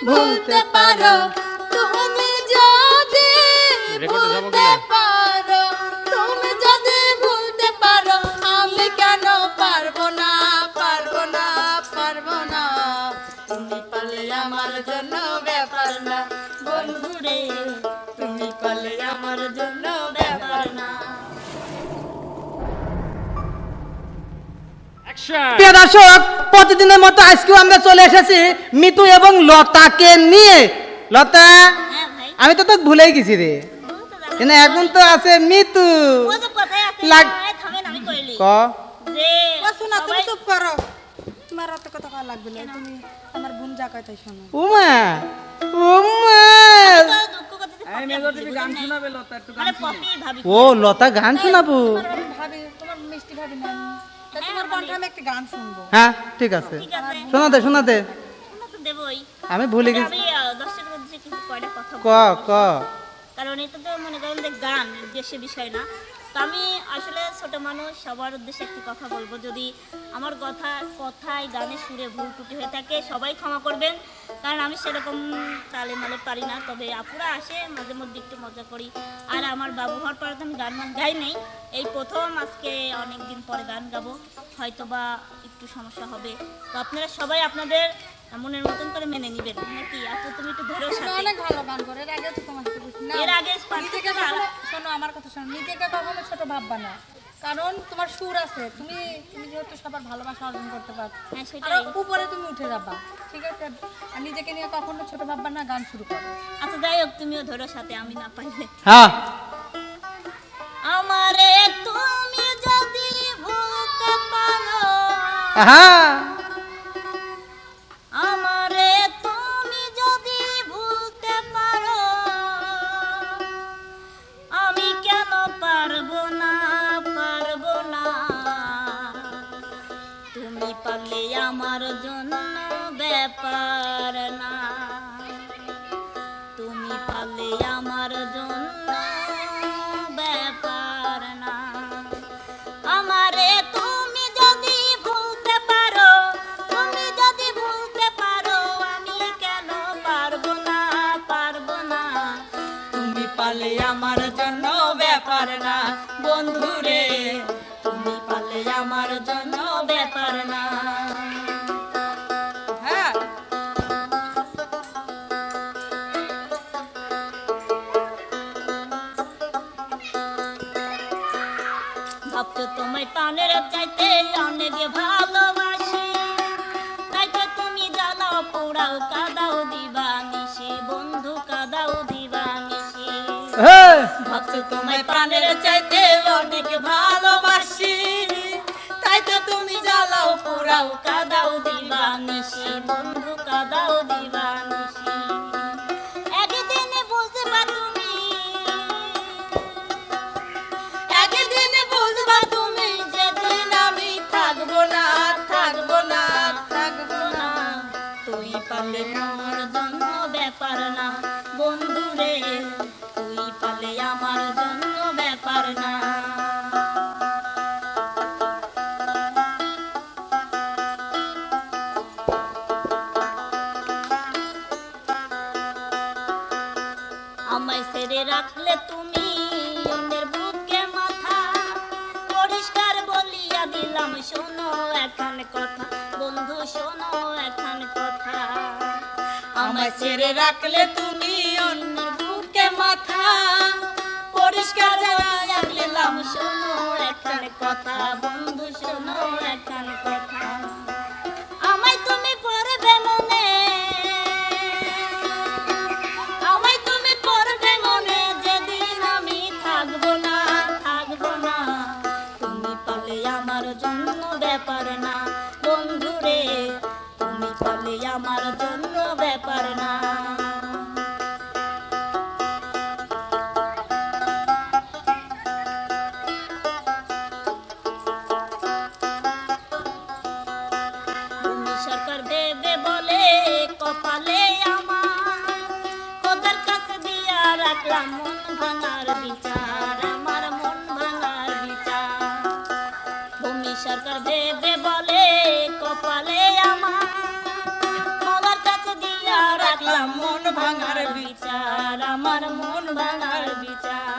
ভুলতে পারো, তুমি যদি ভুলতে পারো, তুমি যদি ভুলতে পারো, আমি কেন পারবো না, পারবো না, পারবো না। তুমি পারলে আমার জন্য ব্যাপার না বন্ধুরে, তুমি পারলে আমার জন্য ব্যাপার না। প্রিয় দর্শক, প্রতিদিনের মতো আজকেও আমরা চলে এসেছি মিতু এবং লতাকে নিয়ে। লতা, আমি তো তোকে ভুলেই গেছি রে, কিন্তু এখন তো আছে মিতু। তুমি চুপ করো, তোমার অত কথা কওয়া লাগবে না, তুমি আমার বোন যা কয় তাই শোনো। উমা উমা, ও লতা গান শোনাবো? ভাবি, তোমার মিষ্টি ভাবি না, তোমার কণ্ঠে আমি একটা গান শুনবো। হ্যাঁ ঠিক আছে, শোনাতে শোনাতে। আমি ভুলে গেছি, ক ক। কারণ এটা তো মনে করেন যে গান উদ্দেশ্যে বিষয় না। তো আমি আসলে ছোট মানুষ, সবার উদ্দেশ্যে একটি কথা বলবো। যদি আমার কথায় গানে সুরে ভুল ত্রুটি হয়ে থাকে সবাই ক্ষমা করবেন, কারণ আমি সেরকম তালে মালে পারি না। তবে আপুরা আসে মাঝে মধ্যে একটু মজা করি। আর আমার বাবু হওয়ার পরে তো আমি গান গাই নেই, এই প্রথম আজকে অনেক দিন পরে গান গাবো, হয়তো বা একটু সমস্যা হবে। তো আপনারা সবাই আপনাদের মনের মতন করে মেনে নিবেন নাকি? আপু তুমি একটু ধরেও সাথে অনেক ভালো গান করে, এর আগে তো তোমার সাথে বুঝি না। এর আগে নিজেকে শোনো, আমার কথা শোনো, নিজেকে কখনো ছোট ভাববা না, কারণ তোমার সুর আছে, তুমি যেহেতু সবার ভালোবাসা অর্জন করতে পারো, হ্যাঁ সেটাই। আর উপরে তুমি উঠে যাবা, ঠিক আছে? আর নিজেকে নিয়ে কখনো ছোট ভাববা না, গান শুরু করো। আচ্ছা যাই হোক, তুমিও ধরো সাথে, আমি না পাইলে। হ্যাঁ। আমারে তুমি যদি ভুলতে পারো, হ্যাঁ, আমারে তুমি যদি ভুলতে পারো, আমি কেন পারবো না, পারবো না। তুমি পারলে আমার জন্য ব্যাপার না, তুমি পারলে আমার জন্য ব্যাপার না। আমারে তুমি যদি ভুলতে পারো, তুমি যদি ভুলতে পারো, আমি কেন পারবো না, পারবো না। তুমি পালে আমার জন্য ব্যাপার না বন্ধুরে, তুমি পারলে আমার জন্য ব্যাপার না। হ্যাঁ। ভাবছো তোমায় প্রাণের চাইতে অনেক ভালোবাসি, তাই তো তুমি জ্বালাও পোড়াও কাদাও দিবানিশি, বন্ধু কাদাও দিবানিশি। ভাবছো তোমায় প্রাণের চাইতে অনেক ভালোবাসি, তাই তো তুমি জ্বালাও পোড়াও কাদাও দিবানিশি, বন্ধু কাদাও দিবানিশি। একদিন বুঝবা তুমি, একদিন বুঝবা তুমি, যেদিন আমি থাকবো না, থাকবো না, থাকবো না। তুই পারলে আমার জন্য ব্যাপার না বন্ধুরে, তুই পারলে আমার জন্য ব্যাপার না। আমায় ছেড়ে রাখলে তুমি অন্যের বুকে মাথা, পরিষ্কার বলিয়া দিলাম শোনো এখন কথা, বন্ধু শোনো এখন কথা। আমায় ছেড়ে রাখলে তুমি অন্যের বুকে মাথা, পরিষ্কার জানাইয়া দিলাম শোনো এখন কথা, বন্ধু শোনো এখন কথা। আমায় তুমি পড়বে মনে, আমায় তুমি পড়বে মনে, যেদিন আমি থাকবো না, থাকবো না। তুমি পারলে আমার জন্য ব্যাপার না বন্ধুরে, তুমি পারলে আমার জন্য ব্যাপার না। তুমি সরকার ভেবে বলে কপালে আমার, খোদার কাছে দিয়া রাখলাম মন ভাঙার বিচার, আমার মন ভাঙার বিচার। ভূমি সরকার ভেবে বলে কপালে আমার, খোদার কাছে দিয়া রাখলাম ভাঙার বিচার, আমার মন ভাঙার বিচার।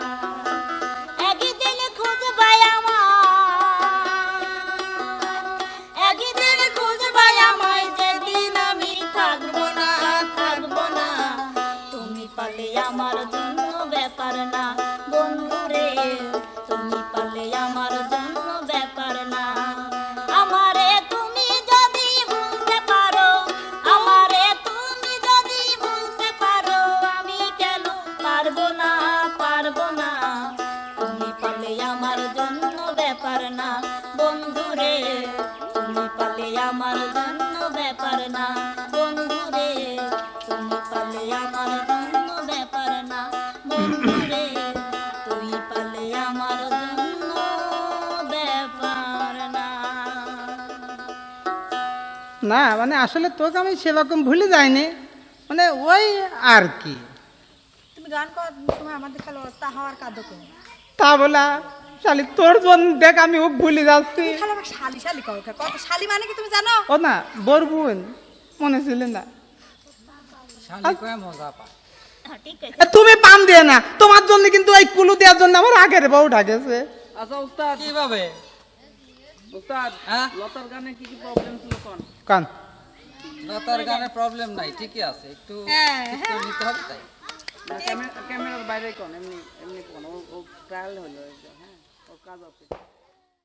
একদিন খুঁজবাই একদিন খুঁজবাই আমায়, যেদিন আমি থাকবো না, থাকবো না। তুমি পালে আমার জন্য ব্যাপার না বন্ধুরে, তুমি পালে আমার জন্য ব্যাপার না। আমারে তুমি যদি ভুলতে পারো, আমারে তুমি যদি ভুলতে পারো, আমি কেন পারবো না, পারবো না। তুমি পালে আমার জন্য ব্যাপার না বন্ধুরে, তুমি পালে আমার জন্য ব্যাপার না বন্ধুরে, তুমি পালে আমার জন্য ব্যাপার না বন্ধুরে, তুমি পালে আমার জন্য ব্যাপার না। না মানে আসলে তোকে আমি সেরকম ভুলে যাইনি, মানে ওই আর কি। তুমি গান করার সময় আমাদের খেলো তা হওয়ার কাঁদো কেন? তা বলা শালি তোর জন্য দেখ আমি ও ভুলে যাচ্ছি। তুমি খালি আমার শালি শালি করো, কত শালি মানে কি তুমি জানো? ও না বোর বোন মনে ছিল না, হ্যাঁ, ঠিক আছে। এ, তুমি পাম দিয়ে না, তোমার জন্য কিন্তু এই কুলু দেওয়ার জন্য আমার আগের বউ ঢাকেছে। আচ্ছা উস্তাদ, কিভাবে? উস্তাদ হ্যাঁ? লতার গানে কি কি প্রবলেম ছিল কোন? কান লতার গানে প্রবলেম নাই, ঠিকই আছে, একটু হ্যাঁ, ঠিক করে নিতে হবে তাই। না, ক্যামেরার বাইরে কোন, এমনি এমনি কোন, ও ট্রায়াল হলো, এই যে, হ্যাঁ, ওর কাজ আছে।